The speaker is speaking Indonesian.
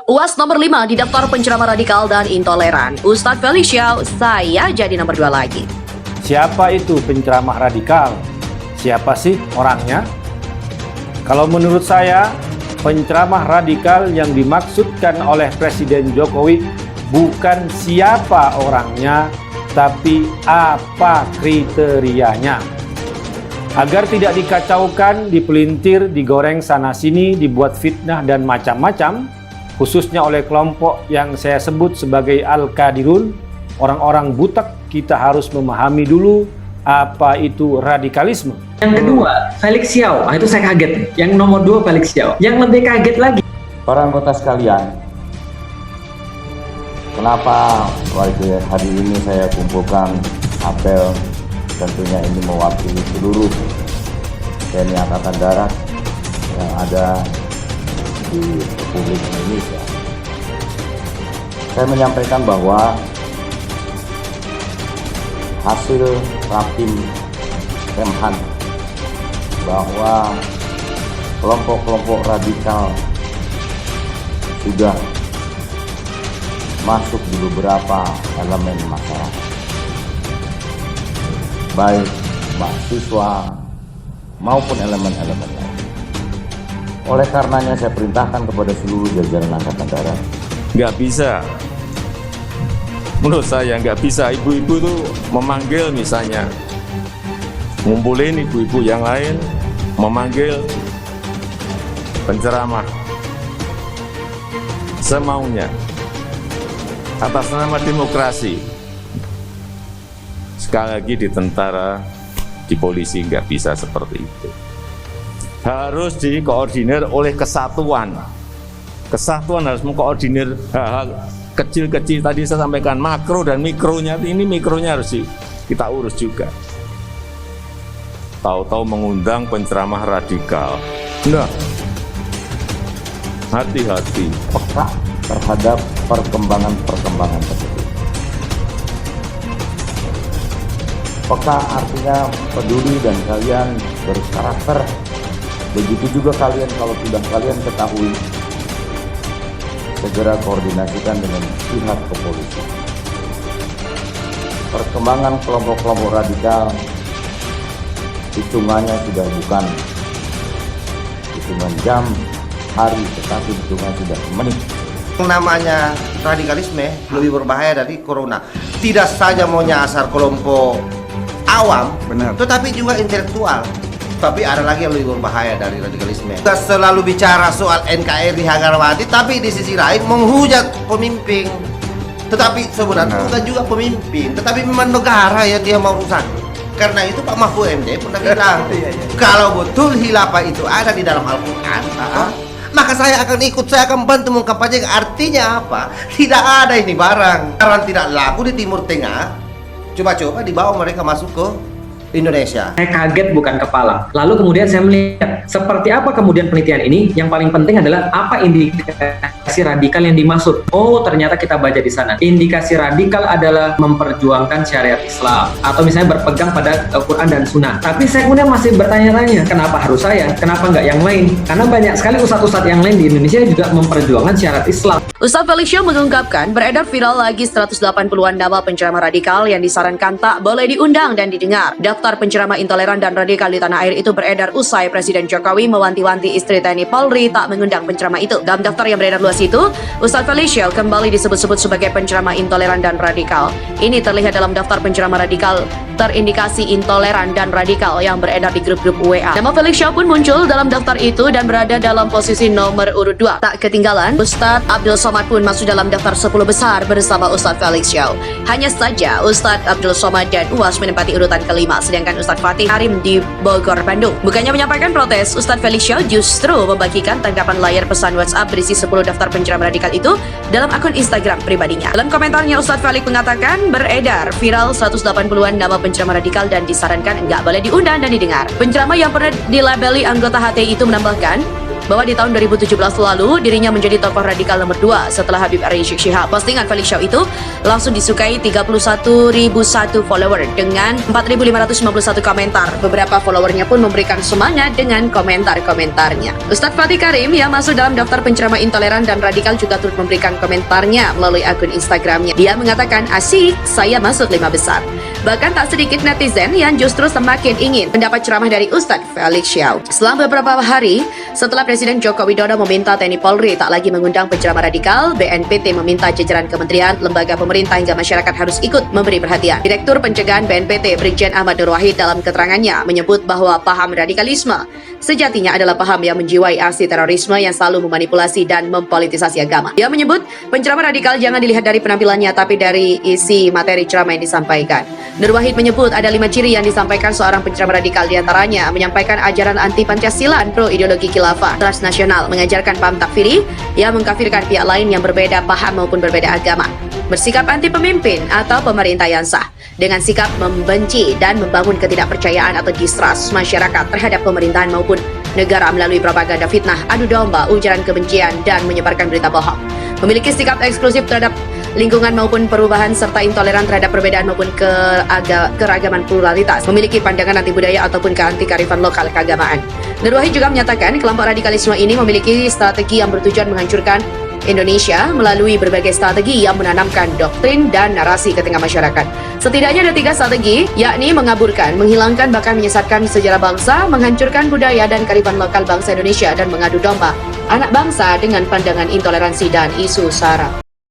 UAS nomor 5 di daftar penceramah radikal dan intoleran. Ustadz Felicia, saya jadi nomor 2 lagi. Siapa itu penceramah radikal? Siapa sih orangnya? Kalau menurut saya, penceramah radikal yang dimaksudkan oleh Presiden Jokowi bukan siapa orangnya, tapi apa kriterianya. Agar tidak dikacaukan, dipelintir, digoreng sana-sini, dibuat fitnah dan macam-macam, khususnya oleh kelompok yang saya sebut sebagai Al-Qadirun, orang-orang butak, kita harus memahami dulu apa itu radikalisme. Yang kedua, Felix Xiao. Itu saya kaget. Yang nomor 2, Felix Xiao. Yang lebih kaget lagi. Para anggota sekalian, kenapa hari ini saya kumpulkan apel, tentunya ini mewakili seluruh TNI Angkatan Darat yang ada di Republik Indonesia. Saya menyampaikan bahwa hasil Rapim Kemhan bahwa kelompok-kelompok radikal sudah masuk di beberapa elemen masyarakat, baik mahasiswa maupun elemen-elemen lain. Oleh karenanya saya perintahkan kepada seluruh jajaran Angkatan Darat. Nggak bisa, menurut saya nggak bisa ibu-ibu tuh memanggil, misalnya ngumpulin ibu-ibu yang lain, memanggil penceramah semaunya atas nama demokrasi. Sekali lagi, di tentara, di polisi nggak bisa seperti itu. Harus dikoordinir oleh kesatuan. Kesatuan harus mengkoordinir hal-hal kecil-kecil tadi saya sampaikan, makro dan mikronya. Ini mikronya harus kita urus juga. Tahu-tahu mengundang penceramah radikal. Nah, hati-hati. Peka terhadap perkembangan tersebut. Peka artinya peduli dan kalian berkarakter. Begitu juga kalian, kalau sudah kalian ketahui, segera koordinasikan dengan pihak kepolisian. Perkembangan kelompok-kelompok radikal hitungannya sudah bukan hitungan jam, hari, tetapi hitungan sudah menit. Namanya radikalisme lebih berbahaya dari corona. Tidak saja mau nyasar kelompok awam, benar, tetapi juga intelektual. Tapi ada lagi yang lebih berbahaya dari radikalisme. Kita selalu bicara soal NKRI Harga-Mati, tapi di sisi lain menghujat pemimpin. Tetapi sebenarnya bukan juga pemimpin, tetapi memang negara yang dia mau rusak. Karena itu Pak Mahfud MD pernah bilang, kalau betul khilafah itu ada di dalam Al-Quran, maka saya akan ikut, saya akan bantu mengkampanye. Artinya apa? Tidak ada ini barang tidak laku di Timur Tengah. Coba-coba dibawa mereka masuk ke Indonesia. Saya kaget bukan kepala. Lalu kemudian saya melihat seperti apa kemudian penelitian ini. Yang paling penting adalah apa indikasi radikal yang dimaksud. Oh, ternyata kita baca di sana. Indikasi radikal adalah memperjuangkan syariat Islam atau misalnya berpegang pada Quran dan Sunnah. Tapi saya kemudian masih bertanya-tanya, kenapa harus saya? Kenapa nggak yang lain? Karena banyak sekali ustadz-ustadz yang lain di Indonesia juga memperjuangkan syariat Islam. Ustadz Felicia mengungkapkan beredar viral lagi 180-an nama penceramah radikal yang disarankan tak boleh diundang dan didengar. Daftar penceramah intoleran dan radikal di tanah air itu beredar usai Presiden Jokowi mewanti-wanti istri TNI Polri tak mengundang penceramah itu. Dalam daftar yang beredar luas itu, Ustadz Felicia kembali disebut-sebut sebagai penceramah intoleran dan radikal. Ini terlihat dalam daftar penceramah radikal terindikasi intoleran dan radikal yang beredar di grup-grup WA. Nama Felicia pun muncul dalam daftar itu dan berada dalam posisi nomor urut 2. Tak ketinggalan, Ustadz Abdul Somad pun masuk dalam daftar 10 besar bersama Ustadz Felicia. Hanya saja Ustadz Abdul Somad dan UAS menempati urutan kelima, sedangkan Ustadz Fatih Harim di Bogor, Bandung. Bukannya menyampaikan protes, Ustadz Felicia justru membagikan tanggapan layar pesan WhatsApp berisi 10 daftar penceramah radikal itu dalam akun Instagram pribadinya. Dalam komentarnya, Ustadz Felix mengatakan beredar viral 180-an nama penceramah radikal dan disarankan nggak boleh diundang dan didengar. Penceramah yang pernah dilabeli anggota HTI itu menambahkan bahwa di tahun 2017 lalu dirinya menjadi tokoh radikal nomor 2 setelah Habib Rizik Syihab. Postingan Felix Xiao itu langsung disukai 31.001 follower dengan 4.551 komentar. Beberapa followernya pun memberikan semangat dengan komentar-komentarnya. Ustadz Fatih Karim yang masuk dalam daftar penceramah intoleran dan radikal juga turut memberikan komentarnya melalui akun Instagramnya. Dia mengatakan, asik, saya masuk 5 besar. Bahkan tak sedikit netizen yang justru semakin ingin mendapat ceramah dari Ustadz Felix Xiao. Selang beberapa hari setelah Presiden Joko Widodo meminta TNI Polri tak lagi mengundang penceramah radikal, BNPT meminta jajaran kementerian, lembaga pemerintah hingga masyarakat harus ikut memberi perhatian. Direktur Pencegahan BNPT Brigjen Ahmad Nur Wahid dalam keterangannya menyebut bahwa paham radikalisme sejatinya adalah paham yang menjiwai aksi terorisme yang selalu memanipulasi dan mempolitisasi agama. Dia menyebut penceramah radikal jangan dilihat dari penampilannya tapi dari isi materi ceramah yang disampaikan. Nur Wahid menyebut ada 5 ciri yang disampaikan seorang penceramah radikal, diantaranya menyampaikan ajaran anti Pancasila, pro ideologi khilafah transnasional, mengajarkan paham takfiri yang mengkafirkan pihak lain yang berbeda paham maupun berbeda agama, bersikap anti pemimpin atau pemerintah yang sah, dengan sikap membenci dan membangun ketidakpercayaan atau distrust masyarakat terhadap pemerintahan maupun negara melalui propaganda fitnah, adu domba, ujaran kebencian, dan menyebarkan berita bohong. Memiliki sikap eksklusif terhadap lingkungan maupun perubahan serta intoleran terhadap perbedaan maupun keragaman pluralitas, memiliki pandangan anti budaya ataupun anti kearifan lokal keagamaan. Nur Wahid juga menyatakan kelompok radikalisme ini memiliki strategi yang bertujuan menghancurkan Indonesia melalui berbagai strategi yang menanamkan doktrin dan narasi ke tengah masyarakat. Setidaknya ada 3 strategi, yakni mengaburkan, menghilangkan bahkan menyesatkan sejarah bangsa, menghancurkan budaya dan kearifan lokal bangsa Indonesia, dan mengadu domba anak bangsa dengan pandangan intoleransi dan isu SARA.